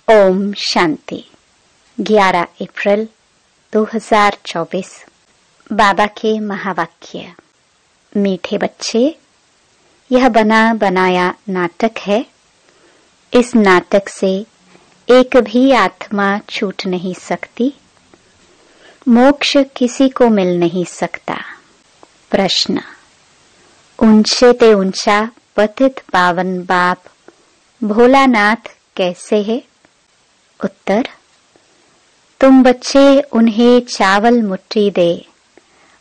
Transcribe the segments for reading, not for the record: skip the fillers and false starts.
ओम शांति। 11 अप्रैल 2024। बाबा के महावाक्य। मीठे बच्चे, यह बना बनाया नाटक है। इस नाटक से एक भी आत्मा छूट नहीं सकती। मोक्ष किसी को मिल नहीं सकता। प्रश्न। ऊंचे ते ऊंचा पतित पावन बाप भोलानाथ कैसे है? उत्तर। तुम बच्चे उन्हें चावल मुट्ठी दे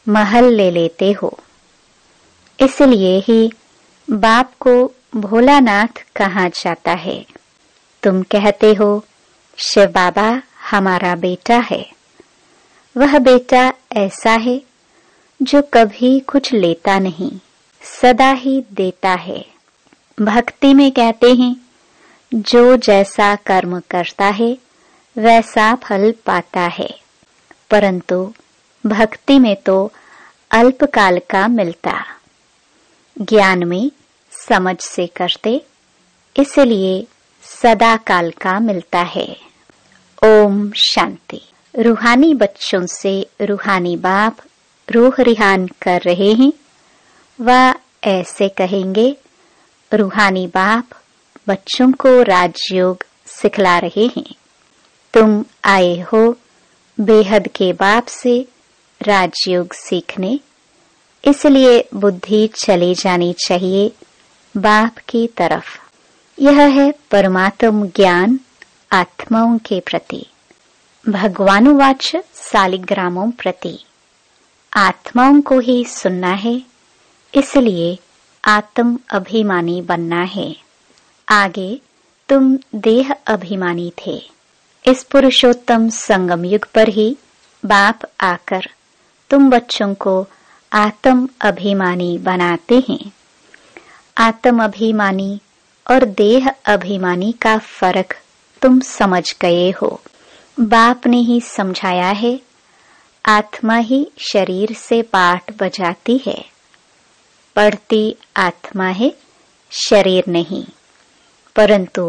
महल ले लेते हो, इसलिए ही बाप को भोलानाथ कहा जाता है। तुम कहते हो शिव बाबा हमारा बेटा है। वह बेटा ऐसा है जो कभी कुछ लेता नहीं, सदा ही देता है। भक्ति में कहते हैं जो जैसा कर्म करता है वैसा फल पाता है, परंतु भक्ति में तो अल्पकाल का मिलता। ज्ञान में समझ से करते, इसलिए सदा काल का मिलता है। ओम शांति। रूहानी बच्चों से रूहानी बाप रूह रिहान कर रहे हैं। वह ऐसे कहेंगे, रूहानी बाप बच्चों को राजयोग सिखला रहे हैं। तुम आए हो बेहद के बाप से राजयोग सीखने, इसलिए बुद्धि चली जानी चाहिए बाप की तरफ। यह है परमात्म ज्ञान आत्माओं के प्रति। भगवानुवाच सालिग्रामों प्रति। आत्माओं को ही सुनना है, इसलिए आत्म अभिमानी बनना है। आगे तुम देह अभिमानी थे। इस पुरुषोत्तम संगम युग पर ही बाप आकर तुम बच्चों को आत्म अभिमानी बनाते हैं। आत्म अभिमानी और देह अभिमानी का फर्क तुम समझ गए हो। बाप ने ही समझाया है, आत्मा ही शरीर से पाठ बजाती है। पढ़ती आत्मा है, शरीर नहीं। परंतु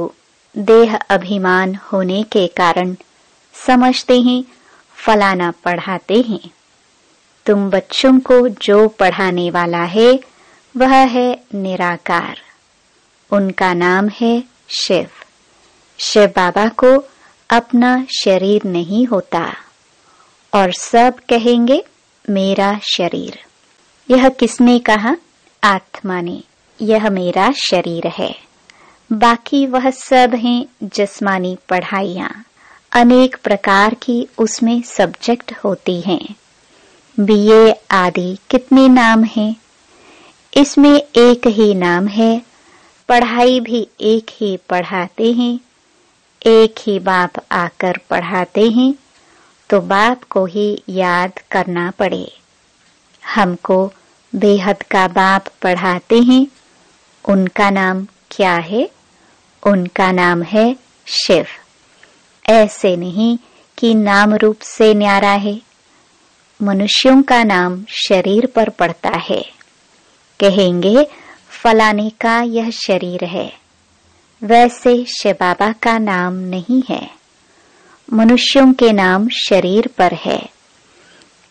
देह अभिमान होने के कारण समझते हैं फलाना पढ़ाते हैं। तुम बच्चों को जो पढ़ाने वाला है वह है निराकार। उनका नाम है शिव। शिव बाबा को अपना शरीर नहीं होता और सब कहेंगे मेरा शरीर। यह किसने कहा? आत्मा ने। यह मेरा शरीर है। बाकी वह सब हैं जिस्मानी पढ़ाइयाँ। अनेक प्रकार की उसमें सब्जेक्ट होती हैं। बीए आदि कितने नाम हैं? इसमें एक ही नाम है। पढ़ाई भी एक ही पढ़ाते हैं। एक ही बाप आकर पढ़ाते हैं, तो बाप को ही याद करना पड़े। हमको बेहद का बाप पढ़ाते हैं। उनका नाम क्या है? उनका नाम है शिव। ऐसे नहीं कि नाम रूप से न्यारा है। मनुष्यों का नाम शरीर पर पड़ता है। कहेंगे फलाने का यह शरीर है। वैसे शिव बाबा का नाम नहीं है। मनुष्यों के नाम शरीर पर है।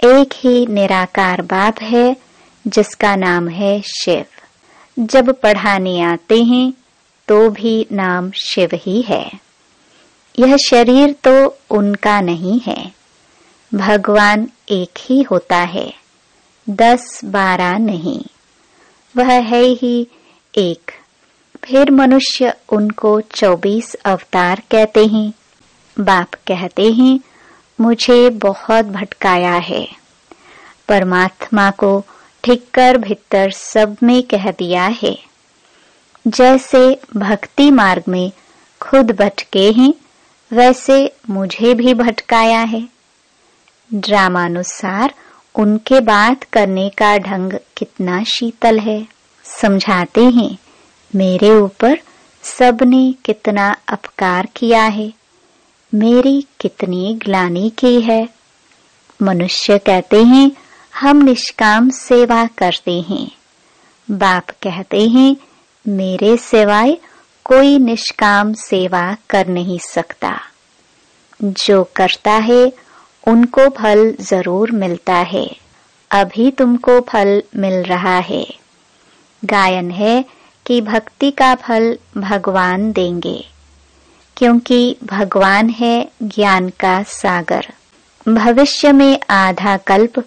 एक ही निराकार बाप है जिसका नाम है शिव। जब पढ़ाने आते हैं तो भी नाम शिव ही है। यह शरीर तो उनका नहीं है। भगवान एक ही होता है, 10-12 नहीं। वह है ही एक। फिर मनुष्य उनको 24 अवतार कहते हैं। बाप कहते हैं मुझे बहुत भटकाया है। परमात्मा को ठीक कर भीतर सब में कह दिया है। जैसे भक्ति मार्ग में खुद भटके हैं, वैसे मुझे भी भटकाया है। ड्रामानुसार उनके बात करने का ढंग कितना शीतल है। समझाते हैं मेरे ऊपर सबने कितना अपकार किया है, मेरी कितनी ग्लानि की है। मनुष्य कहते हैं हम निष्काम सेवा करते हैं। बाप कहते हैं मेरे सिवाय कोई निष्काम सेवा कर नहीं सकता। जो करता है उनको फल जरूर मिलता है। अभी तुमको फल मिल रहा है। गायन है कि भक्ति का फल भगवान देंगे, क्योंकि भगवान है ज्ञान का सागर। भविष्य में आधा कल्प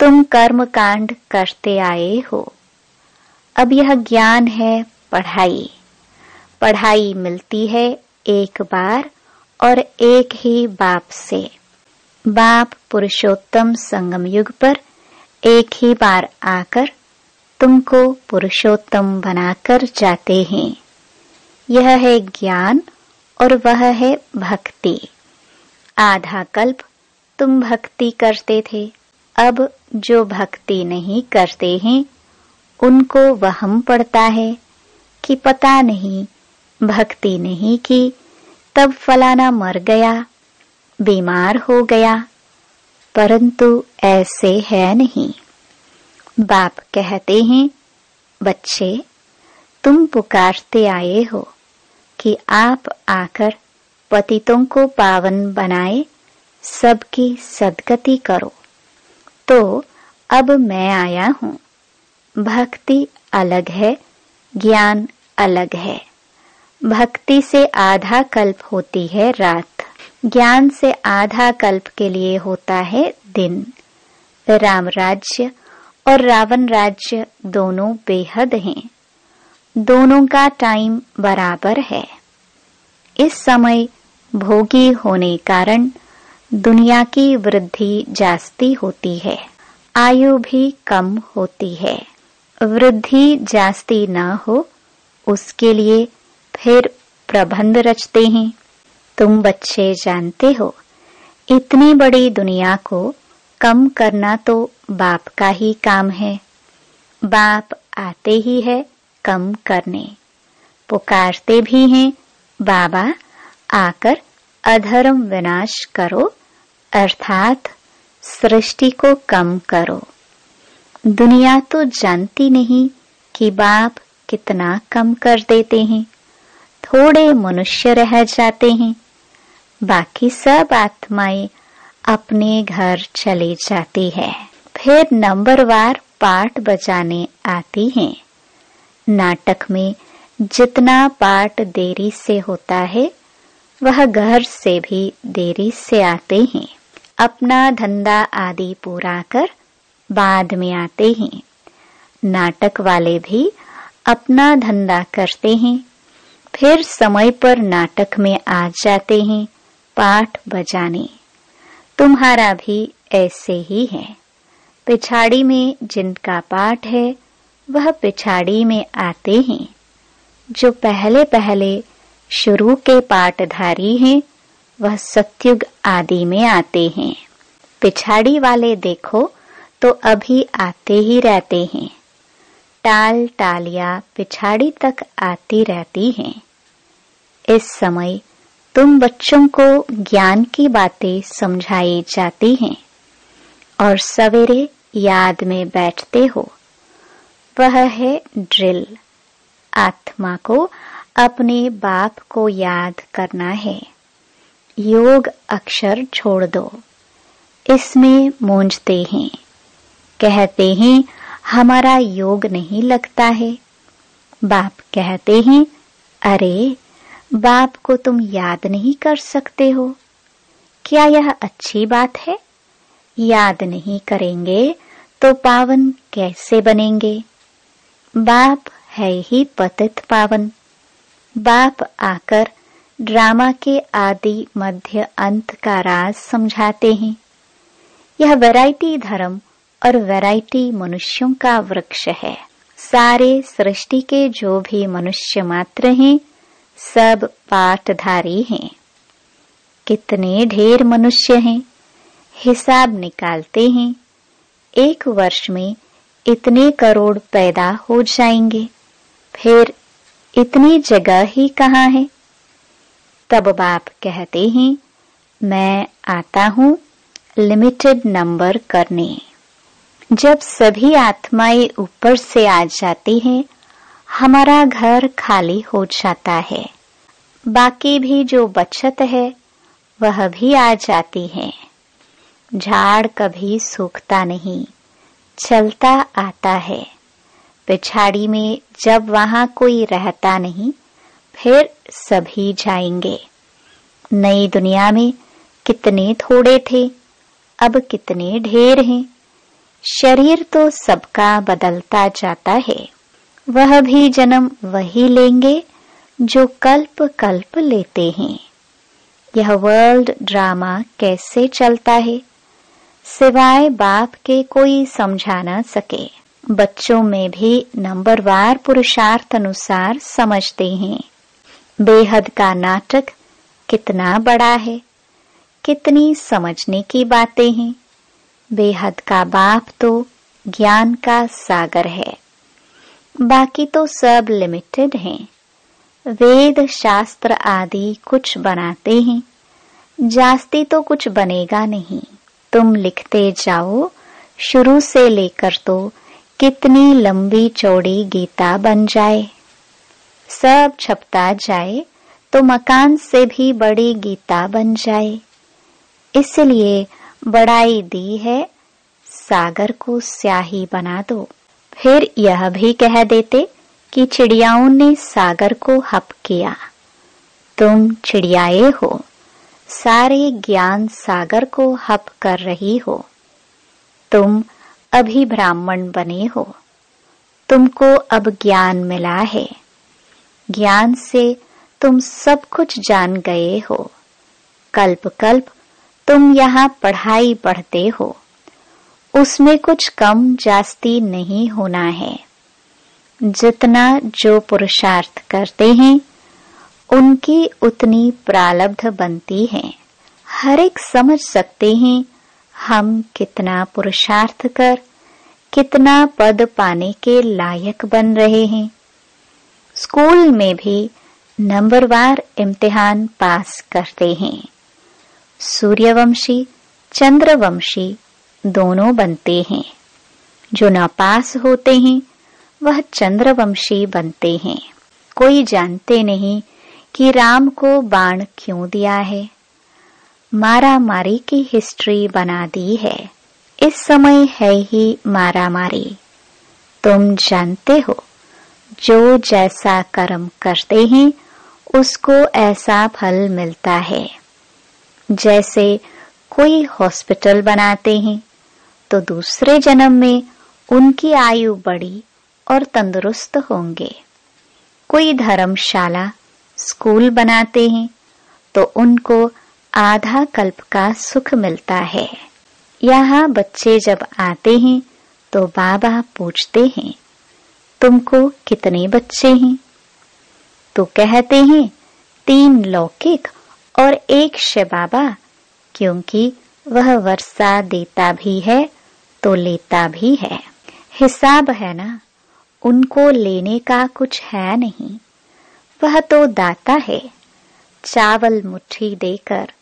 तुम कर्म कांड करते आए हो। अब यह ज्ञान है पढ़ाई। पढ़ाई मिलती है एक बार और एक ही बाप से। बाप पुरुषोत्तम संगम युग पर एक ही बार आकर तुमको पुरुषोत्तम बनाकर जाते हैं। यह है ज्ञान और वह है भक्ति। आधा कल्प तुम भक्ति करते थे। अब जो भक्ति नहीं करते हैं उनको वहम पड़ता है कि पता नहीं भक्ति नहीं की तब फलाना मर गया, बीमार हो गया, परंतु ऐसे है नहीं। बाप कहते हैं, बच्चे तुम पुकारते आए हो कि आप आकर पतितों को पावन बनाए, सबकी सद्गति करो। तो अब मैं आया हूँ। भक्ति अलग है, ज्ञान अलग है। भक्ति से आधा कल्प होती है रात, ज्ञान से आधा कल्प के लिए होता है दिन। राम राज्य और रावण राज्य दोनों बेहद हैं। दोनों का टाइम बराबर है। इस समय भोगी होने कारण दुनिया की वृद्धि जास्ती होती है, आयु भी कम होती है। वृद्धि जास्ती न हो उसके लिए फिर प्रबंध रचते हैं। तुम बच्चे जानते हो, इतनी बड़ी दुनिया को कम करना तो बाप का ही काम है। बाप आते ही है कम करने, पुकारते भी हैं, बाबा आकर अधर्म विनाश करो, अर्थात सृष्टि को कम करो। दुनिया तो जानती नहीं कि बाप कितना कम कर देते हैं। थोड़े मनुष्य रह जाते हैं, बाकी सब आत्माएं अपने घर चले जाती है। फिर नंबरवार पाठ बजाने आती हैं। नाटक में जितना पाठ देरी से होता है वह घर से भी देरी से आते हैं। अपना धंधा आदि पूरा कर बाद में आते हैं। नाटक वाले भी अपना धंधा करते हैं, फिर समय पर नाटक में आ जाते हैं पाठ बजाने। तुम्हारा भी ऐसे ही है। पिछाड़ी में जिनका पाठ है वह पिछाड़ी में आते हैं। जो पहले पहले शुरू के पाठधारी हैं वह सतयुग आदि में आते हैं। पिछाड़ी वाले देखो तो अभी आते ही रहते हैं। टाल टालियां पिछाड़ी तक आती रहती हैं। इस समय तुम बच्चों को ज्ञान की बातें समझाई जाती हैं और सवेरे याद में बैठते हो। वह है ड्रिल। आत्मा को अपने बाप को याद करना है। योग अक्षर छोड़ दो, इसमें मूंझते हैं। कहते हैं हमारा योग नहीं लगता है। बाप कहते हैं, अरे बाप को तुम याद नहीं कर सकते हो, क्या यह अच्छी बात है? याद नहीं करेंगे तो पावन कैसे बनेंगे? बाप है ही पतित पावन। बाप आकर ड्रामा के आदि मध्य अंत का राज समझाते हैं। यह वैरायटी धर्म और वैरायटी मनुष्यों का वृक्ष है। सारे सृष्टि के जो भी मनुष्य मात्र हैं सब पाठधारी हैं। कितने ढेर मनुष्य हैं, हिसाब निकालते हैं। एक वर्ष में इतने करोड़ पैदा हो जाएंगे, फिर इतनी जगह ही कहाँ है? तब बाप कहते हैं, मैं आता हूँ लिमिटेड नंबर करने। जब सभी आत्माएं ऊपर से आ जाती हैं, हमारा घर खाली हो जाता है। बाकी भी जो बचत है वह भी आ जाती है। झाड़ कभी सूखता नहीं, चलता आता है। पिछाड़ी में जब वहां कोई रहता नहीं, फिर सभी जाएंगे। नई दुनिया में कितने थोड़े थे, अब कितने ढेर हैं। शरीर तो सबका बदलता जाता है, वह भी जन्म वही लेंगे जो कल्प कल्प लेते हैं। यह वर्ल्ड ड्रामा कैसे चलता है, सिवाय बाप के कोई समझा न सके। बच्चों में भी नंबरवार पुरुषार्थ अनुसार समझते हैं। बेहद का नाटक कितना बड़ा है, कितनी समझने की बातें हैं। बेहद का बाप तो ज्ञान का सागर है, बाकी तो सब लिमिटेड हैं। वेद शास्त्र आदि कुछ बनाते हैं, जास्ती तो कुछ बनेगा नहीं। तुम लिखते जाओ, शुरू से लेकर तो कितनी लंबी चौड़ी गीता बन जाए। सब छपता जाए तो मकान से भी बड़ी गीता बन जाए। इसलिए बड़ाई दी है, सागर को स्याही बना दो। फिर यह भी कह देते कि चिड़ियाओं ने सागर को हप किया। तुम चिड़ियाए हो, सारे ज्ञान सागर को हप कर रही हो। तुम अभी ब्राह्मण बने हो, तुमको अब ज्ञान मिला है। ज्ञान से तुम सब कुछ जान गए हो। कल्प कल्प तुम यहाँ पढ़ाई पढ़ते हो, उसमें कुछ कम जास्ती नहीं होना है। जितना जो पुरुषार्थ करते हैं उनकी उतनी प्रारब्ध बनती है। हर एक समझ सकते हैं हम कितना पुरुषार्थ कर कितना पद पाने के लायक बन रहे हैं। स्कूल में भी नंबरवार इम्तिहान पास करते हैं। सूर्यवंशी चंद्रवंशी दोनों बनते हैं। जो न पास होते हैं वह चंद्रवंशी बनते हैं। कोई जानते नहीं कि राम को बाण क्यों दिया है। मारा मारी की हिस्ट्री बना दी है। इस समय है ही मारा मारी। तुम जानते हो जो जैसा कर्म करते हैं उसको ऐसा फल मिलता है। जैसे कोई हॉस्पिटल बनाते हैं तो दूसरे जन्म में उनकी आयु बढ़ी और तंदुरुस्त होंगे। कोई धर्मशाला स्कूल बनाते हैं तो उनको आधा कल्प का सुख मिलता है। यहाँ बच्चे जब आते हैं तो बाबा पूछते हैं तुमको कितने बच्चे हैं? तो कहते हैं 3 लौकिक और 1 शिव बाबा, क्योंकि वह वर्षा देता भी है तो लेता भी है। हिसाब है ना, उनको लेने का कुछ है नहीं, वह तो दाता है। चावल मुट्ठी देकर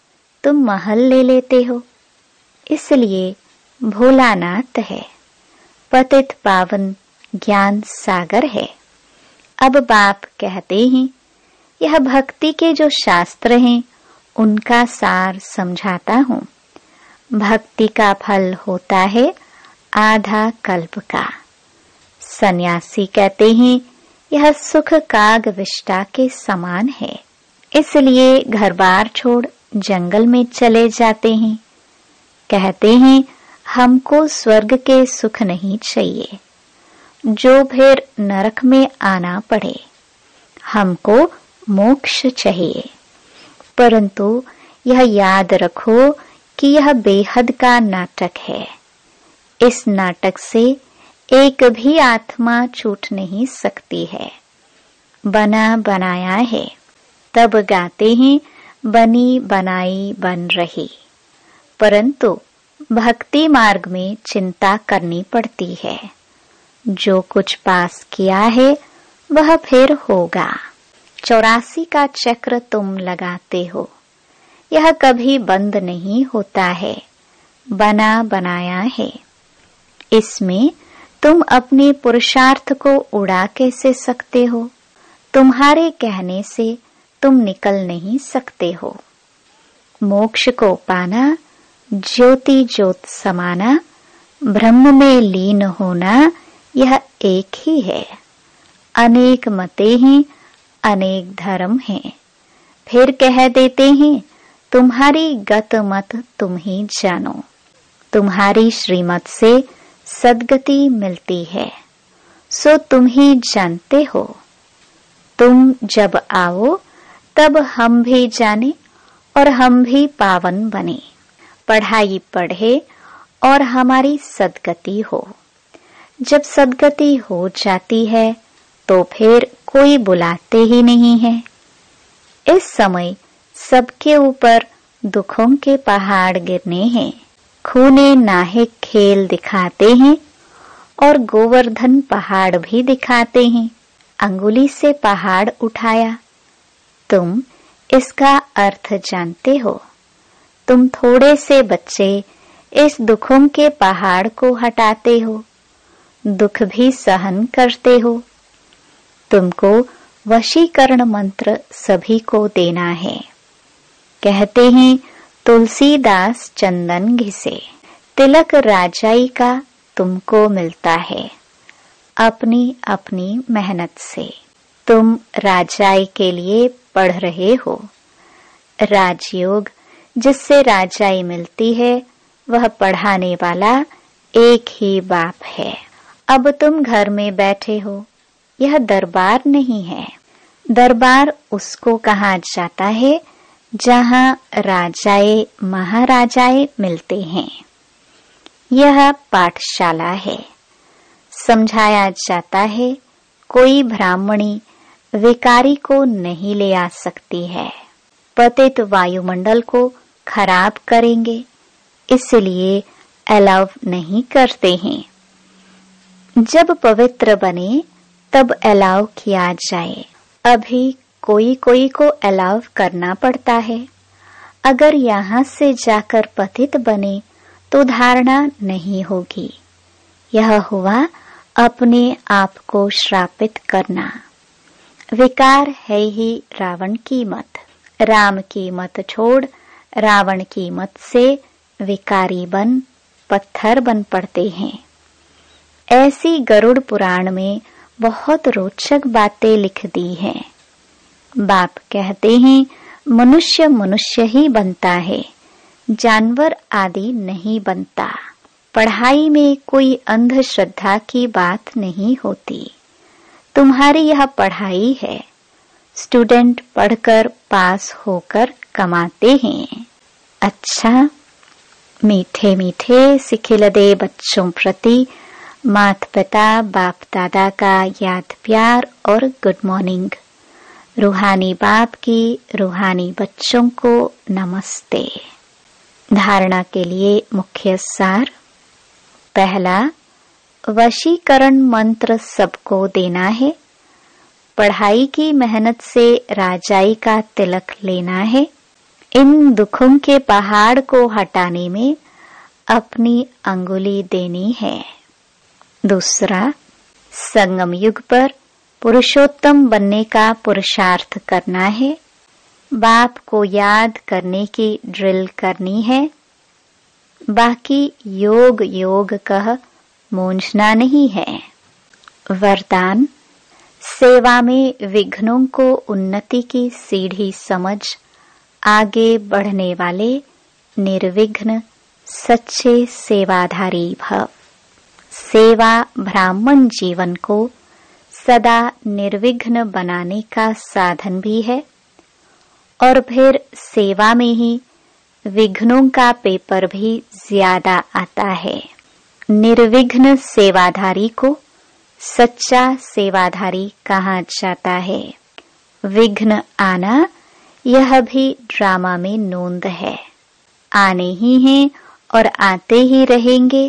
तुम महल ले लेते हो, इसलिए भोलानाथ है। पतित पावन ज्ञान सागर है। अब बाप कहते हैं यह भक्ति के जो शास्त्र हैं उनका सार समझाता हूँ। भक्ति का फल होता है आधा कल्प का। सन्यासी कहते हैं यह सुख काग विष्टा के समान है, इसलिए घर बार छोड़ जंगल में चले जाते हैं। कहते हैं हमको स्वर्ग के सुख नहीं चाहिए, जो फिर नरक में आना पड़े। हमको मोक्ष चाहिए। परंतु यह याद रखो कि यह बेहद का नाटक है। इस नाटक से एक भी आत्मा छूट नहीं सकती है। बना बनाया है। तब गाते हैं बनी बनाई बन रही। परंतु भक्ति मार्ग में चिंता करनी पड़ती है। जो कुछ पास किया है वह फिर होगा। 84 का चक्र तुम लगाते हो, यह कभी बंद नहीं होता है। बना बनाया है। इसमें तुम अपने पुरुषार्थ को उड़ा कैसे सकते हो? तुम्हारे कहने से तुम निकल नहीं सकते हो। मोक्ष को पाना, ज्योति ज्योत समाना, ब्रह्म में लीन होना, यह एक ही है। अनेक मतें हैं, अनेक धर्म हैं, फिर कह देते हैं तुम्हारी गत मत तुम ही जानो। तुम्हारी श्रीमत से सद्गति मिलती है, सो तुम ही जानते हो। तुम जब आओ तब हम भी जाने और हम भी पावन बने। पढ़ाई पढ़े और हमारी सद्गति हो। जब सद्गति हो जाती है तो फिर कोई बुलाते ही नहीं है। इस समय सबके ऊपर दुखों के पहाड़ गिरने हैं। खूने नाहिक खेल दिखाते हैं और गोवर्धन पहाड़ भी दिखाते हैं। अंगुली से पहाड़ उठाया। तुम इसका अर्थ जानते हो। तुम थोड़े से बच्चे इस दुखों के पहाड़ को हटाते हो, दुख भी सहन करते हो। तुमको वशीकरण मंत्र सभी को देना है। कहते हैं तुलसीदास चंदन घिसे, तिलक राजाई का तुमको मिलता है अपनी अपनी मेहनत से। तुम राजाई के लिए पढ़ रहे हो। राजयोग जिससे राजाई मिलती है वह पढ़ाने वाला एक ही बाप है। अब तुम घर में बैठे हो। यह दरबार नहीं है। दरबार उसको कहा जाता है जहाँ राजाए महाराजाए मिलते हैं। यह पाठशाला है। समझाया जाता है कोई ब्राह्मणी विकारी को नहीं ले आ सकती है। पतित वायुमंडल को खराब करेंगे, इसलिए अलाव नहीं करते हैं। जब पवित्र बने तब अलाव किया जाए। अभी कोई कोई को अलाव करना पड़ता है। अगर यहाँ से जाकर पतित बने तो धारणा नहीं होगी। यह हुआ अपने आप को श्रापित करना। विकार है ही रावण की मत। राम की मत छोड़ रावण की मत से विकारी बन पत्थर बन पड़ते हैं। ऐसी गरुड़ पुराण में बहुत रोचक बातें लिख दी हैं। बाप कहते हैं मनुष्य मनुष्य ही बनता है, जानवर आदि नहीं बनता। पढ़ाई में कोई अंधश्रद्धा की बात नहीं होती। तुम्हारी यह पढ़ाई है। स्टूडेंट पढ़कर पास होकर कमाते हैं। अच्छा, मीठे मीठे सिखिलदे बच्चों प्रति माता पिता बाप दादा का याद प्यार और गुड मॉर्निंग। रूहानी बाप की रूहानी बच्चों को नमस्ते। धारणा के लिए मुख्य सार। पहला, वशीकरण मंत्र सबको देना है। पढ़ाई की मेहनत से राजाई का तिलक लेना है। इन दुखों के पहाड़ को हटाने में अपनी अंगुली देनी है। दूसरा, संगम युग पर पुरुषोत्तम बनने का पुरुषार्थ करना है। बाप को याद करने की ड्रिल करनी है। बाकी योग योग कह मूंझना नहीं है। वरदान, सेवा में विघ्नों को उन्नति की सीढ़ी समझ आगे बढ़ने वाले निर्विघ्न सच्चे सेवाधारी भव। सेवा ब्राह्मण जीवन को सदा निर्विघ्न बनाने का साधन भी है और फिर सेवा में ही विघ्नों का पेपर भी ज्यादा आता है। निर्विघ्न सेवाधारी को सच्चा सेवाधारी कहा जाता है। विघ्न आना यह भी ड्रामा में नोंद है। आने ही हैं और आते ही रहेंगे,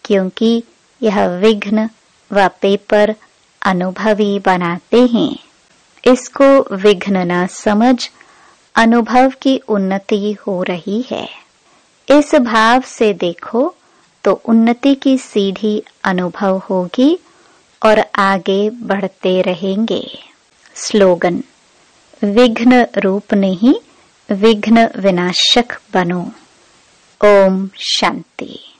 क्योंकि यह विघ्न व पेपर अनुभवी बनाते हैं। इसको विघ्न न समझ अनुभव की उन्नति हो रही है। इस भाव से देखो, तो उन्नति की सीढ़ी अनुभव होगी और आगे बढ़ते रहेंगे। स्लोगन, विघ्न रूप नहीं, विघ्न विनाशक बनो। ओम शांति।